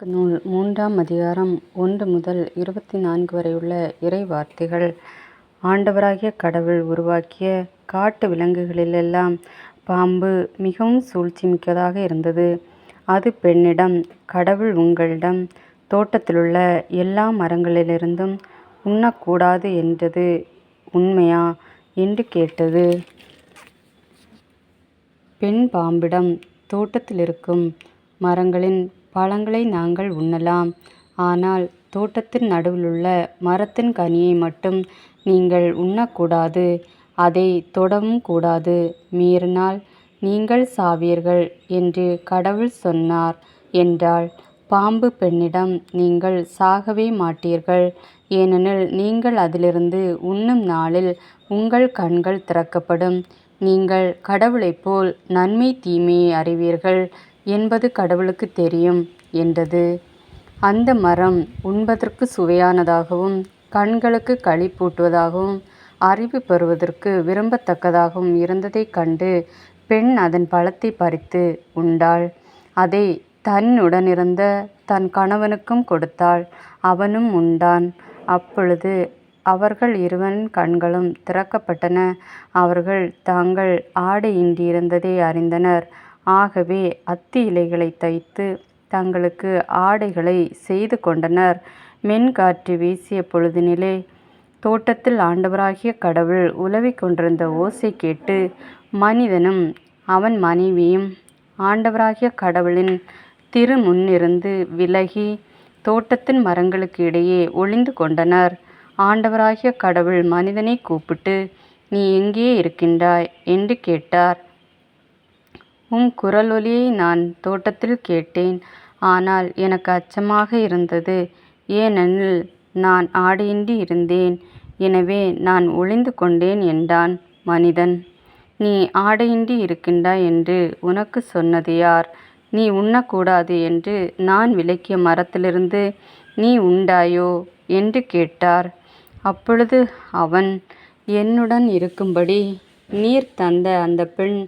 நூல் 3ஆம் அதிகாரம் 1 முதல் 24 வரை உள்ள இறை வார்த்தைகள். ஆண்டவராகிய கடவுள் உருவாக்கிய காட்டு விலங்குகளிலெல்லாம் பாம்பு மிகவும் சூழ்ச்சி மிக்கதாக இருந்தது. அது பெண்ணிடம், கடவுள் உங்களிடம் தோட்டத்திலுள்ள எல்லா மரங்களிலிருந்தும் உண்ணக்கூடாது என்றது உண்மையா என்று கேட்டது. பெண் பாம்பிடம், தோட்டத்திலிருக்கும் மரங்களின் பழங்களை நாங்கள் உண்ணலாம். ஆனால் தோட்டத்தின் நடுவிலுள்ள மரத்தின் கனியை மட்டும் நீங்கள் உண்ணக்கூடாது. அதை தொடவும் கூடாது. மீறினால் நீங்கள் சாவீர்கள் என்று கடவுள் சொன்னார் என்றாள். பாம்பு பெண்ணிடம், நீங்கள் சாகவே மாட்டீர்கள். ஏனெனில் நீங்கள் அதிலிருந்து உண்ணும் நாளில் உங்கள் கண்கள் திறக்கப்படும். நீங்கள் கடவுளைப் போல் நன்மை தீமையை அறிவீர்கள் என்பது கடவுளுக்கு தெரியும் என்றது. அந்த மரம் உண்பதற்கு சுவையானதாகவும் கண்களுக்கு களிப்பூட்டுவதாகவும் அறிவு பெறுவதற்கு விரும்பத்தக்கதாகவும் இருந்ததைக் கண்டு பெண் அதன் பழத்தை பறித்து உண்டாள். அதை தன்னுடனிருந்த தன் கணவனுக்கும் கொடுத்தாள். அவனும் உண்டான். அப்பொழுது அவர்கள் இருவரின் கண்களும் திறக்கப்பட்டன. அவர்கள் தாங்கள் ஆடையின்றியிருந்ததை அறிந்தனர். ஆகவே அத்தி இலைகளைத் தைத்து தங்களுக்கு ஆடைகளை செய்து கொண்டனர். மென்காற்று வீசிய பொழுதினிலே தோட்டத்தில் ஆண்டவராகிய கடவுள் உலவிக் கொண்டிருந்த ஓசை கேட்டு மனிதனும் அவன் மனைவியும் ஆண்டவராகிய கடவுளின் திருமுன்னிருந்து விலகி தோட்டத்தின் மரங்களுக்கு இடையே ஒளிந்து கொண்டனர். ஆண்டவராகிய கடவுள் மனிதனை கூப்பிட்டு, நீ எங்கே இருக்கின்றாய் என்று கேட்டார். உம் குரலொலியை நான் தோட்டத்தில் கேட்டேன். ஆனால் எனக்கு அச்சமாக இருந்தது. ஏனெனில் நான் ஆடையின்றி இருந்தேன். எனவே நான் ஒளிந்து கொண்டேன் என்றான். மனிதன், நீ ஆடையின்றி இருக்கின்றாய் என்று உனக்கு சொன்னது யார்? நீ உண்ணக்கூடாது என்று நான் விலக்கிய மரத்திலிருந்து நீ உண்டாயோ என்று கேட்டார். அப்பொழுது அவன், என்னுடன் இருக்கும்படி நீர் தந்த அந்த பெண்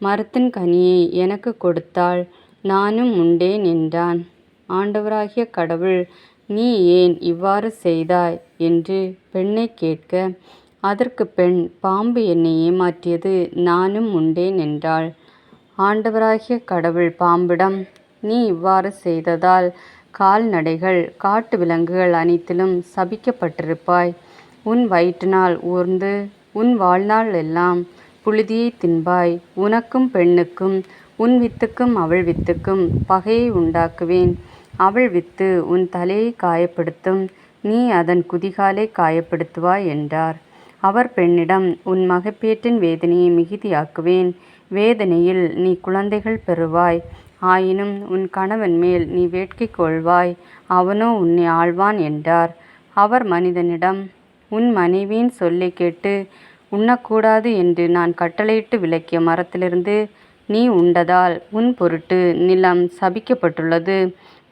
மரத்தின் கனியை எனக்கு கொடுத்தாள். நானும் உண்டேன் என்றான். ஆண்டவராகிய கடவுள், நீ ஏன் இவ்வாறு செய்தாய் என்று பெண்ணைக் கேட்க, அதற்கு பெண், பாம்பு என்னை ஏமாற்றியது, நானும் உண்டேன் என்றாள். ஆண்டவராகிய கடவுள் பாம்பிடம், நீ இவ்வாறு செய்ததால் கால்நடைகள் காட்டு விலங்குகள் அனைத்திலும் சபிக்கப்பட்டிருப்பாய். உன் வயிற்றினால் ஊர்ந்து உன் வாழ்நாள் எல்லாம் புழுதியை தின்பாய். உனக்கும் பெண்ணுக்கும் உன் வித்துக்கும் அவள் வித்துக்கும் பகையை உண்டாக்குவேன். அவள் வித்து உன் தலையை காயப்படுத்தும், நீ அதன் குதிகாலை காயப்படுத்துவாய் என்றார். அவர் பெண்ணிடம், உன் மகப்பேற்றின் வேதனையை மிகுதியாக்குவேன். வேதனையில் நீ குழந்தைகள் பெறுவாய். ஆயினும் உன் கணவன் மேல் நீ வேட்கை கொள்வாய், அவனோ உன்னை ஆள்வான் என்றார். அவர் மனிதனிடம், உன் மனைவியின் சொல்லைக் கேட்டு உண்ணக்கூடாது என்று நான் கட்டளையிட்டு விலக்கிய மரத்திலிருந்து நீ உண்டதால் உன் பொருட்டு நிலம் சபிக்கப்பட்டுள்ளது.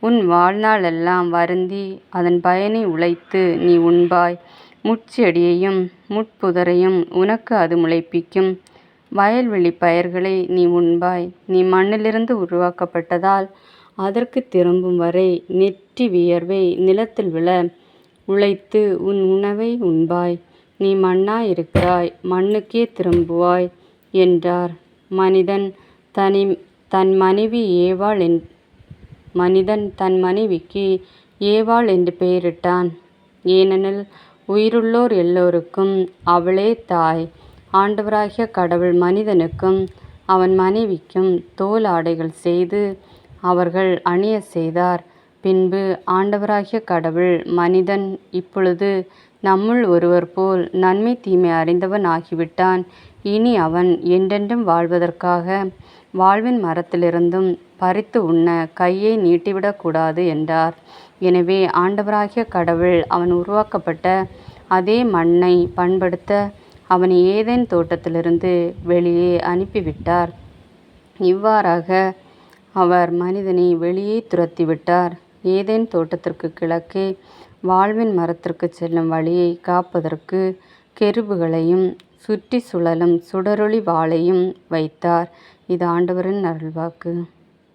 உன் வாழ்நாளெல்லாம் வருந்தி அதன் பயனை உழைத்து நீ உண்பாய். முட்செடியையும் முட்புதரையும் உனக்கு அது முளைப்பிக்கும். வயல்வெளி பயிர்களை நீ உண்பாய். நீ மண்ணிலிருந்து உருவாக்கப்பட்டதால் அதற்கு திரும்பும் வரை நெற்றி வியர்வை நிலத்தில் விழ உழைத்து உன் உணவை உண்பாய். நீ மண்ணாயிருக்கிறாய், மண்ணுக்கே திரும்புவாய் என்றார். மனிதன் தன் மனைவிக்கு ஏவாள் என்று பெயரிட்டான். ஏனெனில் உயிருள்ளோர் எல்லோருக்கும் அவளே தாய். ஆண்டவராகிய கடவுள் மனிதனுக்கும் அவன் மனைவிக்கும் தோல் ஆடைகள் செய்து அவர்கள் அணிய செய்தார். பின்பு ஆண்டவராகிய கடவுள், மனிதன் இப்பொழுது நம்முள் ஒருவர் போல் நன்மை தீமை அறிந்தவன் ஆகிவிட்டான். இனி அவன் என்றென்றும் வாழ்வதற்காக வாழ்வின் மரத்திலிருந்தும் பறித்து உண்ண கையை நீட்டிவிடக்கூடாது என்றார். எனவே ஆண்டவராகிய கடவுள் அவன் உருவாக்கப்பட்ட அதே மண்ணை பண்படுத்த அவனை ஏதேன் தோட்டத்திலிருந்து வெளியே அனுப்பிவிட்டார். இவ்வாறாக அவர் மனிதனை வெளியே துரத்திவிட்டார். ஏதேன் தோட்டத்திற்கு கிழக்கே வாழ்வின் மரத்திற்கு செல்லும் வழியை காப்பதற்கு கெருபுகளையும் சுற்றி சுழலும் சுடரொளி வாளையும் வைத்தார். இது ஆண்டவரின் அருள்வாக்கு.